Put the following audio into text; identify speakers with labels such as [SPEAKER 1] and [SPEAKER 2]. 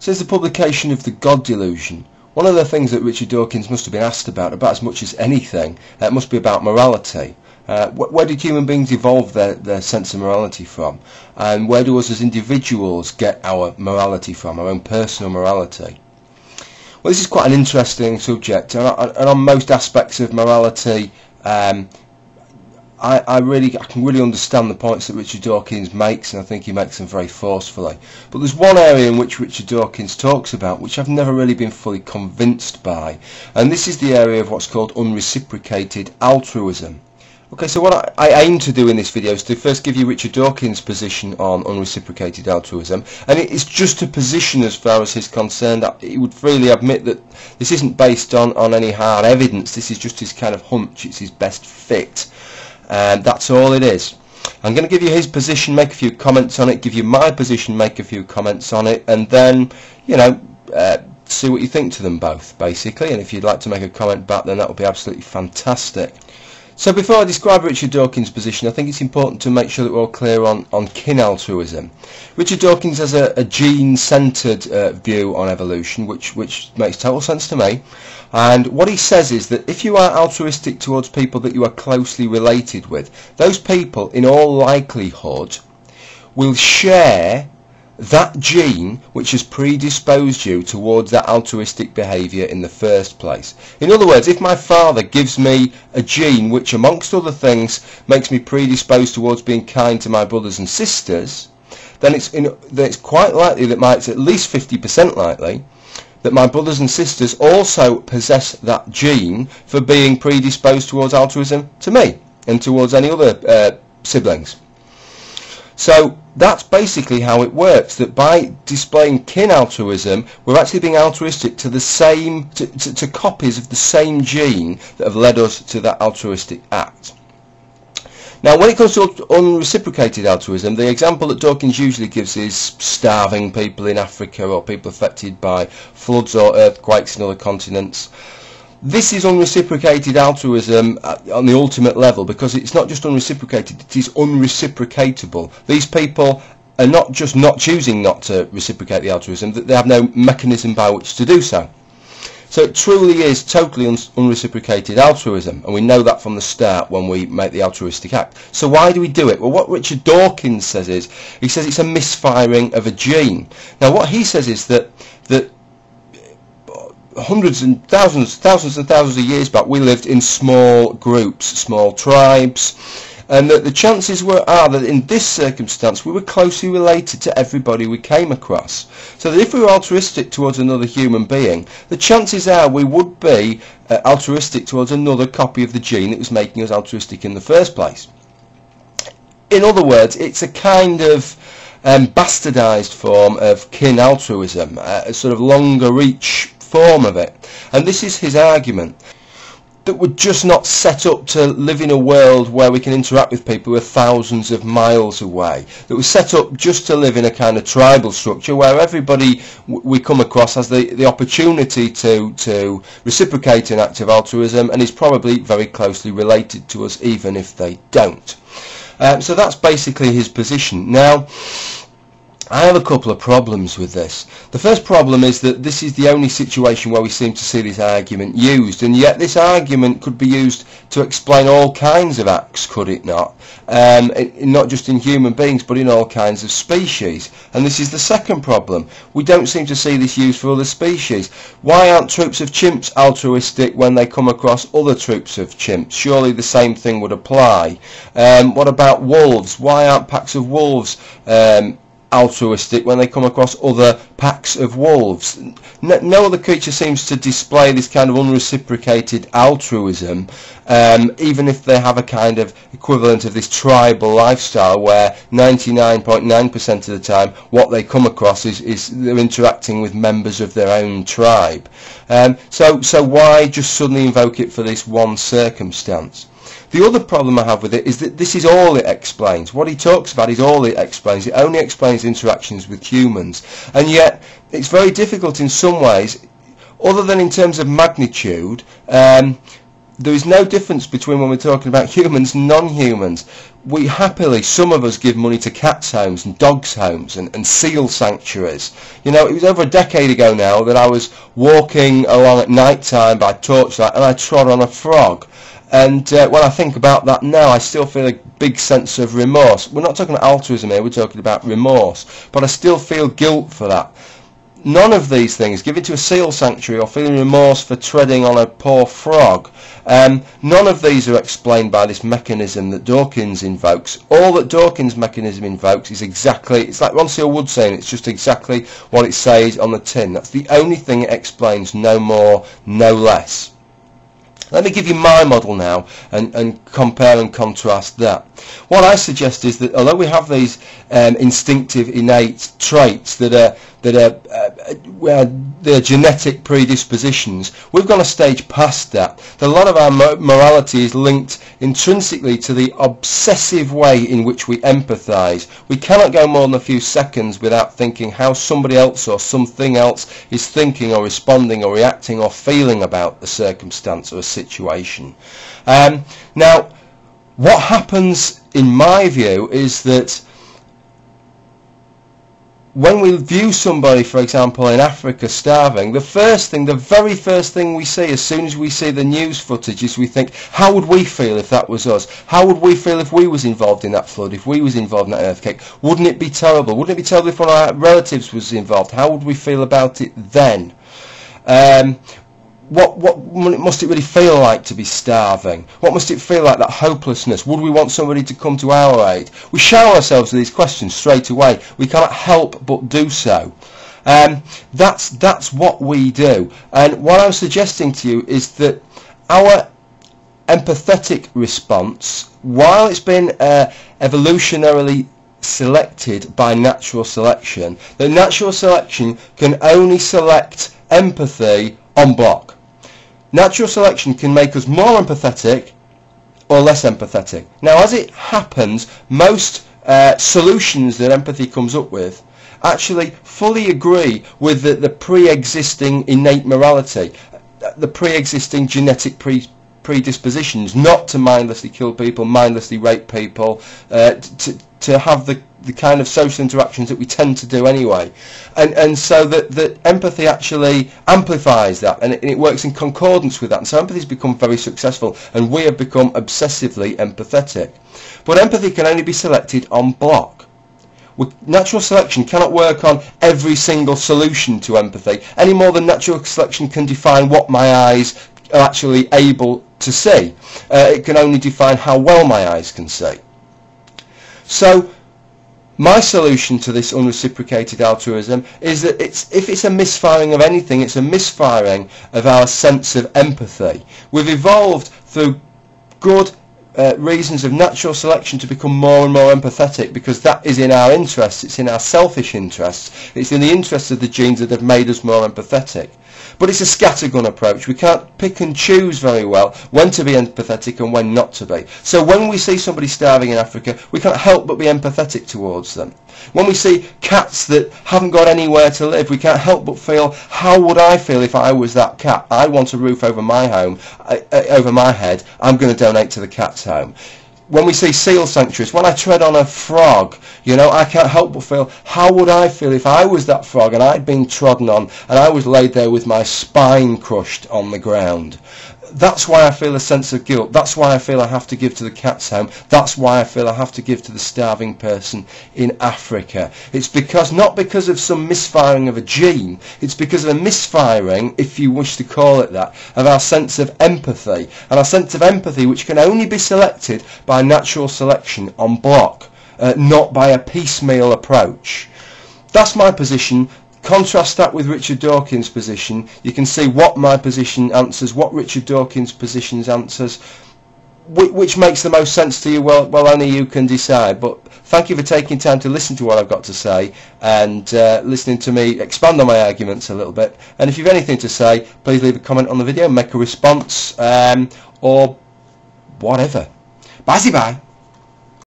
[SPEAKER 1] Since the publication of The God Delusion, one of the things that Richard Dawkins must have been asked about as much as anything must be about morality. Where did human beings evolve their sense of morality from? And where do us as individuals get our morality from, our own personal morality? Well, this is quite an interesting subject, and on most aspects of morality, I can really understand the points that Richard Dawkins makes, and I think he makes them very forcefully. But there's one area in which Richard Dawkins talks about which I've never really been fully convinced by, and this is the area of what's called unreciprocated altruism. Okay, so what I aim to do in this video is to first give you Richard Dawkins' position on unreciprocated altruism, and it's just a position as far as he's concerned. He would freely admit that this isn't based on any hard evidence. This is just his kind of hunch. It's his best fit. That's all it is. I'm going to give you his position, make a few comments on it, give you my position, make a few comments on it, and then, you know, see what you think to them both, basically. And if you'd like to make a comment back, then that would be absolutely fantastic. So before I describe Richard Dawkins' position, I think it's important to make sure that we're all clear on kin altruism. Richard Dawkins has a gene-centred view on evolution, which makes total sense to me. And what he says is that if you are altruistic towards people that you are closely related with, those people, in all likelihood, will share that gene which has predisposed you towards that altruistic behaviour in the first place. In other words, if my father gives me a gene which, amongst other things, makes me predisposed towards being kind to my brothers and sisters, then it's quite likely that it's at least 50% likely that my brothers and sisters also possess that gene for being predisposed towards altruism to me and towards any other siblings. So that's basically how it works, that by displaying kin altruism, we're actually being altruistic to the same, to copies of the same gene that have led us to that altruistic act. Now, when it comes to unreciprocated altruism, the example that Dawkins usually gives is starving people in Africa or people affected by floods or earthquakes in other continents. This is unreciprocated altruism on the ultimate level, because it's not just unreciprocated, it is unreciprocatable. These people are not just not choosing not to reciprocate the altruism, they have no mechanism by which to do so. So it truly is totally unreciprocated altruism, and we know that from the start when we make the altruistic act. So why do we do it? Well, what Richard Dawkins says is, he says it's a misfiring of a gene. Now what he says is that hundreds and thousands of years back, we lived in small groups, small tribes, and that the chances are that in this circumstance we were closely related to everybody we came across. So that if we were altruistic towards another human being, the chances are we would be altruistic towards another copy of the gene that was making us altruistic in the first place. In other words, it's a kind of bastardised form of kin altruism, a sort of longer reach form of it. And this is his argument, that we're just not set up to live in a world where we can interact with people who are thousands of miles away, that we're set up just to live in a kind of tribal structure where everybody we come across has the opportunity to reciprocate an act of altruism and is probably very closely related to us even if they don't. So that's basically his position. Now, I have a couple of problems with this. The first problem is that this is the only situation where we seem to see this argument used, and yet this argument could be used to explain all kinds of acts, could it not? Not just in human beings, but in all kinds of species. And this is the second problem. We don't seem to see this used for other species. Why aren't troops of chimps altruistic when they come across other troops of chimps? Surely the same thing would apply. What about wolves? Why aren't packs of wolves altruistic when they come across other packs of wolves? No other creature seems to display this kind of unreciprocated altruism, even if they have a kind of equivalent of this tribal lifestyle where 99.9% of the time what they come across is they're interacting with members of their own tribe. So why just suddenly invoke it for this one circumstance? The other problem I have with it is that this is all it explains. What he talks about is all it explains. It only explains interactions with humans. And yet, it's very difficult in some ways, other than in terms of magnitude, there is no difference between when we're talking about humans and non-humans. We happily, some of us, give money to cats' homes and dogs' homes and seal sanctuaries. You know, it was over a decade ago now that I was walking along at night time by torchlight and I trod on a frog. And when I think about that now, I still feel a big sense of remorse. We're not talking about altruism here, we're talking about remorse. But I still feel guilt for that. None of these things, giving to a seal sanctuary or feeling remorse for treading on a poor frog, none of these are explained by this mechanism that Dawkins invokes. All that Dawkins' mechanism invokes is exactly, it's like Ron Searle Wood saying, it's just exactly what it says on the tin. That's the only thing it explains, no more, no less. Let me give you my model now and compare and contrast that. What I suggest is that although we have these instinctive, innate traits that are they're genetic predispositions, we've gone a stage past that. That a lot of our morality is linked intrinsically to the obsessive way in which we empathise. We cannot go more than a few seconds without thinking how somebody else or something else is thinking or responding or reacting or feeling about a circumstance or a situation. Now, what happens in my view is that when we view somebody, for example, in Africa starving, the very first thing we see as soon as we see the news footage is we think, how would we feel if that was us? How would we feel if we was involved in that flood, if we was involved in that earthquake? Wouldn't it be terrible? Wouldn't it be terrible if one of our relatives was involved? How would we feel about it then? What must it really feel like to be starving? What must it feel like, that hopelessness? Would we want somebody to come to our aid? We shower ourselves with these questions straight away. We cannot help but do so. That's what we do. And what I'm suggesting to you is that our empathetic response, while it's been evolutionarily selected by natural selection, that natural selection can only select empathy en bloc. Natural selection can make us more empathetic or less empathetic. Now, as it happens, most solutions that empathy comes up with actually fully agree with the pre-existing innate morality, the pre-existing genetic predispositions not to mindlessly kill people, mindlessly rape people, to have the kind of social interactions that we tend to do anyway, and so that empathy actually amplifies that, and it works in concordance with that, and so empathy has become very successful, and we have become obsessively empathetic. But empathy can only be selected en bloc. Natural selection cannot work on every single solution to empathy any more than natural selection can define what my eyes are actually able to see. It can only define how well my eyes can see. So my solution to this unreciprocated altruism is that if it's a misfiring of anything, it's a misfiring of our sense of empathy. We've evolved through good reasons of natural selection to become more and more empathetic, because that is in our interests, it's in our selfish interests, it's in the interests of the genes that have made us more empathetic. But it's a scattergun approach. We can't pick and choose very well when to be empathetic and when not to be. So when we see somebody starving in Africa, we can't help but be empathetic towards them. When we see cats that haven't got anywhere to live, we can't help but feel, how would I feel if I was that cat? I want a roof over my home, over my head. I'm going to donate to the cat's home. When we see seal sanctuaries, when I tread on a frog, you know, I can't help but feel, how would I feel if I was that frog and I'd been trodden on and I was laid there with my spine crushed on the ground? That's why I feel a sense of guilt. That's why I feel I have to give to the cat's home. That's why I feel I have to give to the starving person in Africa. It's because, not because of some misfiring of a gene, it's because of a misfiring, if you wish to call it that, of our sense of empathy. And our sense of empathy which can only be selected by natural selection en bloc, not by a piecemeal approach. That's my position. Contrast that with Richard Dawkins' position. You can see what my position answers, what Richard Dawkins' position answers. Which makes the most sense to you? Well, only you can decide. But thank you for taking time to listen to what I've got to say and listening to me expand on my arguments a little bit. And if you've anything to say, please leave a comment on the video, make a response, or whatever. Bye-bye.